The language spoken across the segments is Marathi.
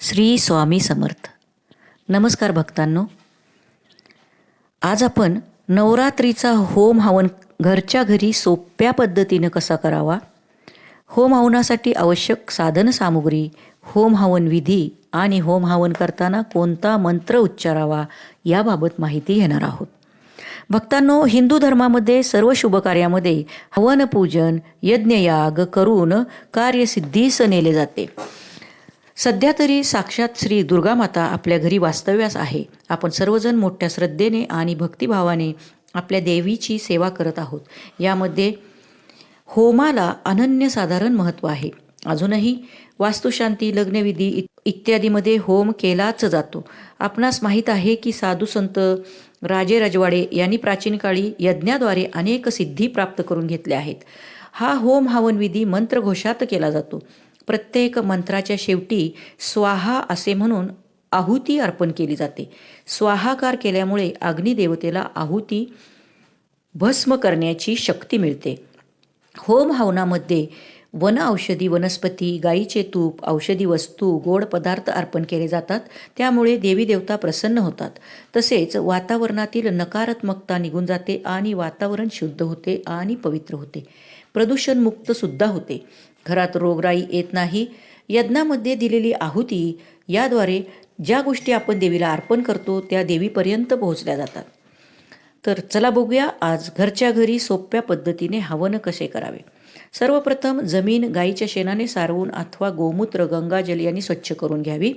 श्री स्वामी समर्थ. नमस्कार भक्तांनो. आज आपण नवरात्रीचा होम हवन घरच्या घरी सोप्या पद्धतीनं कसा करावा, होम हवनासाठी आवश्यक साधन सामुग्री, होम हवन विधी आणि होम हवन करताना कोणता मंत्र उच्चारावा याबाबत माहिती घेणार आहोत. भक्तांनो, हिंदू धर्मामध्ये सर्व शुभ कार्यामध्ये हवन पूजन यज्ञयाग करून कार्यसिद्धीस नेले जाते. सध्या तरी साक्षात श्री दुर्गा माता आपल्या घरी वास्तव्यास आहे. आपण सर्वजण मोठ्या श्रद्धेने आणि भक्तिभावाने आपल्या देवीची सेवा करत आहोत. यामध्ये होमाला अनन्यसाधारण महत्त्व आहे. अजूनही वास्तुशांती, लग्नविधी इत्यादीमध्ये होम केलाच जातो. आपणास माहीत आहे की साधू संत, राजे रजवाडे यांनी प्राचीन काळी यज्ञाद्वारे अनेक सिद्धी प्राप्त करून घेतल्या आहेत. हा होम हवन विधी मंत्रघोषात केला जातो. प्रत्येक मंत्राच्या शेवटी स्वाहा असे म्हणून आहुती अर्पण केली जाते. स्वाहाकार केल्यामुळे अग्निदेवतेला आहुती भस्म करण्याची शक्ती मिळते. होम हवनामध्ये वन औषधी वनस्पती, गाईचे तूप, औषधी वस्तू, गोड पदार्थ अर्पण केले जातात. त्यामुळे देवी देवता प्रसन्न होतात. तसेच वातावरणातील नकारात्मकता निघून जाते आणि वातावरण शुद्ध होते आणि पवित्र होते. प्रदूषण मुक्त सुद्धा होते. घरात रोगराई येत नाही. यज्ञामध्ये दिलेली आहुती याद्वारे ज्या गोष्टी आपण देवीला अर्पण करतो त्या देवीपर्यंत पोहोचल्या जातात. तर चला बघूया आज घरच्या घरी सोप्या पद्धतीने हवन कसे करावे. सर्वप्रथम जमीन गाईच्या शेणाने सारवून अथवा गोमूत्र, गंगाजल यांनी स्वच्छ करून घ्यावी.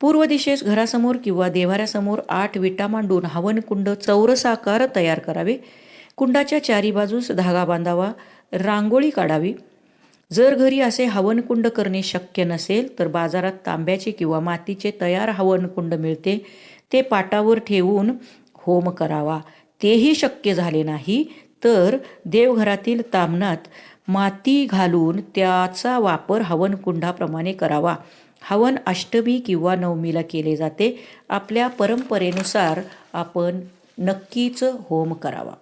पूर्व दिशेस घरासमोर किंवा देव्हाऱ्यासमोर 8 विटा मांडून हवन कुंड चौरसाकार तयार करावे. कुंडाच्या चारी बाजूस धागा बांधावा. रांगोळी काढावी. जर घरी असे हवन कुंड करणे शक्य नसेल तर बाजारात तांब्याचे किंवा मातीचे तयार हवन कुंड मिळते, ते पाटावर ठेवून होम करावा. तेही शक्य झाले नाही तर देवघरातील ताम्हणात माती घालून त्याचा वापर हवन कुंडाप्रमाणे करावा. हवन अष्टमी किंवा नवमीला केले जाते. आपल्या परंपरेनुसार आपण नक्कीच होम करावा.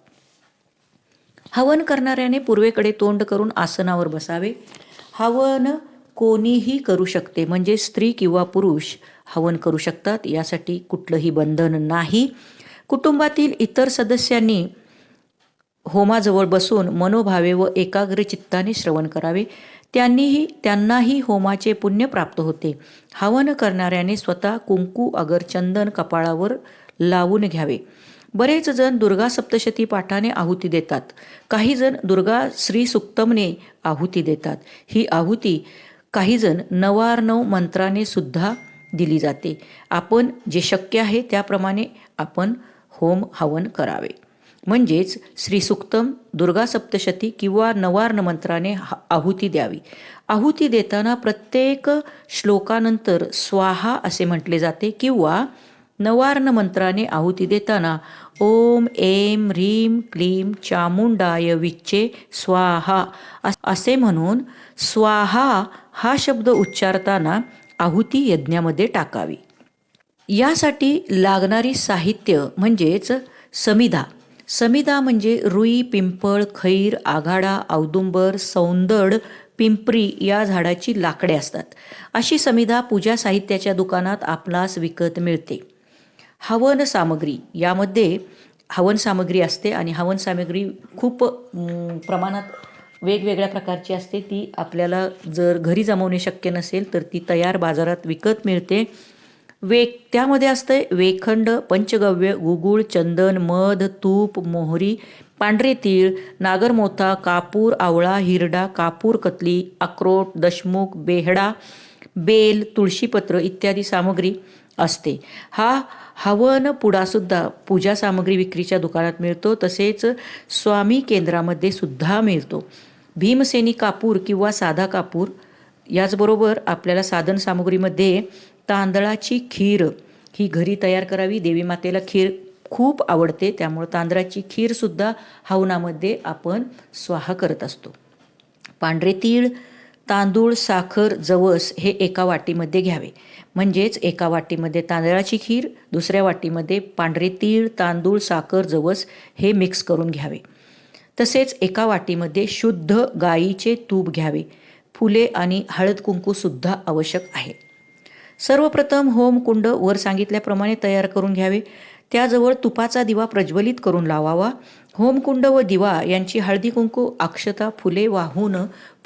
हवन करणाऱ्याने पूर्वेकडे तोंड करून आसनावर बसावे. हवन कोणीही करू शकते, म्हणजे स्त्री किंवा पुरुष हवन करू शकतात. यासाठी कुठलंही बंधन नाही. कुटुंबातील इतर सदस्यांनी होमाजवळ बसून मनोभावे व एकाग्र चित्ताने श्रवण करावे. त्यांनाही होमाचे पुण्य प्राप्त होते. हवन करणाऱ्याने स्वतः कुंकू, अगर, चंदन कपाळावर लावून घ्यावे. बरेच जण दुर्गा सप्तशती पाठाने आहुती देतात. काही जण दुर्गा श्री सुक्तमने आहुती देतात. ही आहुती काही जण नवार्णव मंत्राने सुद्धा दिली जाते. आपण जे शक्य आहे त्याप्रमाणे आपण होम हवन करावे. म्हणजेच श्री सुक्तम, दुर्गा सप्तशती किंवा नवार्ण मंत्राने आहुती द्यावी. आहुती देताना प्रत्येक श्लोकानंतर स्वाहा असे म्हटले जाते किंवा नवार्ण मंत्राने आहुती देताना ओम ऐं ह्रीं क्लीं चामुंडाय विच्चे स्वाहा असे म्हणून स्वाहा हा शब्द उच्चारताना आहुती यज्ञामध्ये टाकावी. यासाठी लागणारी साहित्य म्हणजेच समिधा. समिधा म्हणजे रुई, पिंपळ, खैर, आघाडा, औदुंबर, सौंदड, पिंपरी या झाडाची लाकडे असतात. अशी समिधा पूजा साहित्याच्या दुकानात आपणास विकत मिळते. हवन सामग्री, यामध्ये हवन सामग्री असते आणि हवन सामग्री खूप प्रमाणात वेगवेगळ्या प्रकारची असते. ती आपल्याला जर घरी जमवणे शक्य नसेल तर ती तयार बाजारात विकत मिळते. त्यामध्ये असते वेखंड, पंचगव्य, गुगुळ, चंदन, मध, तूप, मोहरी, पांढरे तीळ, नागरमोथा, कापूर, आवळा, हिरडा, कापूर कतली, अक्रोट, दशमुख, बेहडा, बेल, तुळशीपत्र इत्यादी सामग्री असते. हा हवन पुडासुद्धा पूजा सामग्री विक्रीच्या दुकानात मिळतो. तसेच स्वामी केंद्रामध्ये सुद्धा मिळतो. भीमसेनी कापूर किंवा साधा कापूर. याचबरोबर आपल्याला साधन सामग्रीमध्ये तांदळाची खीर ही घरी तयार करावी. देवी मातेला खीर खूप आवडते, त्यामुळे तांदळाची खीरसुद्धा हवनामध्ये आपण स्वाहा करत असतो. पांढरे तीळ, तांदूळ, साखर, जवस हे एका वाटीमध्ये घ्यावे. म्हणजेच एका वाटीमध्ये तांदळाची खीर, दुसऱ्या वाटीमध्ये पांढरे तीळ, तांदूळ, साखर, जवस हे मिक्स करून घ्यावे. तसेच एका वाटीमध्ये शुद्ध गाईचे तूप घ्यावे. फुले आणि हळद कुंकूसुद्धा आवश्यक आहे. सर्वप्रथम होम कुंड वर सांगितल्याप्रमाणे तयार करून घ्यावे. त्याजवळ तुपाचा दिवा प्रज्वलित करून लावावा. होमकुंड व दिवा यांची हळदी कुंकू अक्षता फुले वाहून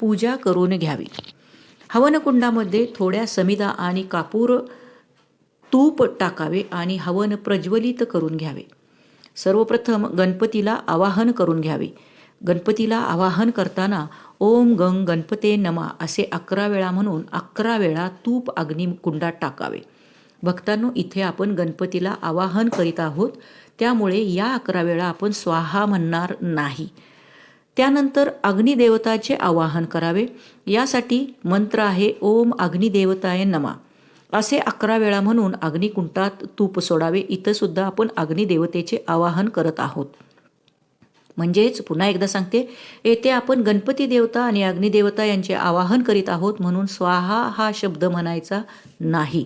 पूजा करून घ्यावी. हवनकुंडामध्ये थोड्या समिधा आणि कापूर तूप टाकावे आणि हवन प्रज्वलित करून घ्यावे. सर्वप्रथम गणपतीला आवाहन करून घ्यावे. गणपतीला आवाहन करताना ओम गंग गणपते नमा असे 11 वेळा म्हणून 11 वेळा तूप अग्निकुंडात टाकावे. भक्तांनो, इथे आपण गणपतीला आवाहन करीत आहोत, त्यामुळे या 11 वेळा आपण स्वाहा म्हणणार नाही. त्यानंतर अग्निदेवताचे आवाहन करावे. यासाठी मंत्र आहे ओम अग्निदेवताय नमा असे 11 वेळा म्हणून अग्निकुंडात तूप सोडावे. इथं सुद्धा आपण अग्निदेवतेचे आवाहन करत आहोत. म्हणजेच पुन्हा एकदा सांगते, येथे आपण गणपती देवता आणि अग्निदेवता यांचे आवाहन करीत आहोत, म्हणून स्वाहा हा शब्द म्हणायचा नाही.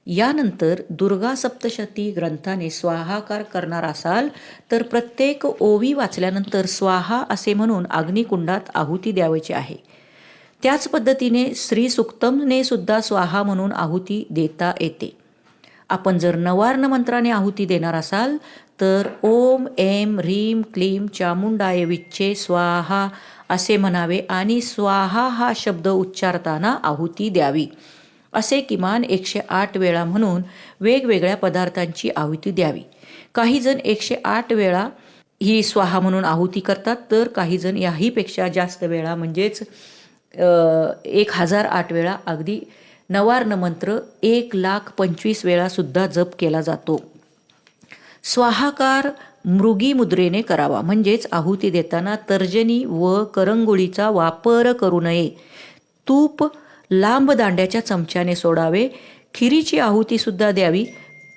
यानंतर दुर्गा सप्तशती ग्रंथाने स्वाहाकार करणार असाल तर प्रत्येक ओवी वाचल्यानंतर स्वाहा असे म्हणून अग्निकुंडात आहुती द्यावयाची आहे. त्याच पद्धतीने श्री सुक्तमने सुद्धा स्वाहा म्हणून आहुती देता येते. आपण जर नवार्ण मंत्राने आहुती देणार असाल तर ओम ऐं ह्रीं क्लीं चामुंडाय विच्चे स्वाहा असे म्हणावे आणि स्वाहा हा शब्द उच्चारताना आहुती द्यावी. असे किमान 108 वेळा म्हणून वेगवेगळ्या पदार्थांची आहुती द्यावी. काही जण 108 वेळा ही स्वाहा म्हणून आहुती करतात, तर काही जण याहीपेक्षा जास्त वेळा म्हणजेच 1008 वेळा अगदी नवार्ण मंत्र 1,25,000 वेळा सुद्धा जप केला जातो. स्वाहाकार मृगी मुद्रेने करावा, म्हणजेच आहुती देताना तर्जनी व करंगुळीचा वापर करू नये. तूप लांब दांड्याच्या चमच्याने सोडावे. खिरीची आहुती सुद्धा द्यावी,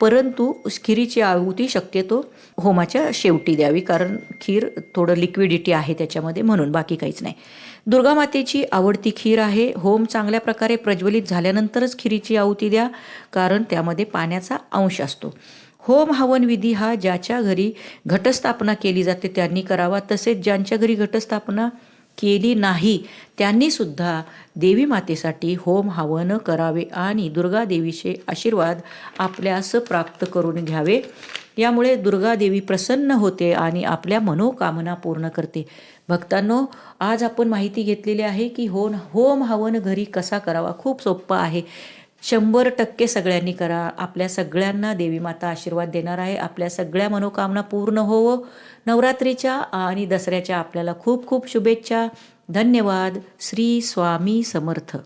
परंतु खिरीची आहुती शक्यतो होमाच्या शेवटी द्यावी, कारण खीर थोडं लिक्विडिटी आहे त्याच्यामध्ये, म्हणून बाकी काहीच नाही. दुर्गा मातेची आवडती खीर आहे. होम चांगल्या प्रकारे प्रज्वलित झाल्यानंतरच खिरीची आहुती द्या, कारण त्यामध्ये पाण्याचा अंश असतो. होम हवन विधी हा ज्याच्या घरी घटस्थापना केली जाते त्यांनी करावा. तसेच ज्यांच्या घरी घटस्थापना केली नाही त्यांनी सुद्धा देवी मातेसाठी होम हवन करावे आणि दुर्गा देवीचे आशीर्वाद आपल्यास प्राप्त करून घ्यावे. यामुळे दुर्गा देवी प्रसन्न होते आणि आपल्या मनोकामना पूर्ण करते. भक्तांनो, आज आपण माहिती घेतलेली आहे की होम हवन घरी कसा करावा. खूप सोपं आहे. 100% सगळ्यांनी करा. आपल्या सगळ्यांना देवी माता आशीर्वाद देणार आहे. आपल्या सगळ्या मनोकामना पूर्ण होवो. नवरात्रीच्या आणि दसऱ्याच्या आपल्याला खूप खूप शुभेच्छा. धन्यवाद. श्री स्वामी समर्थ.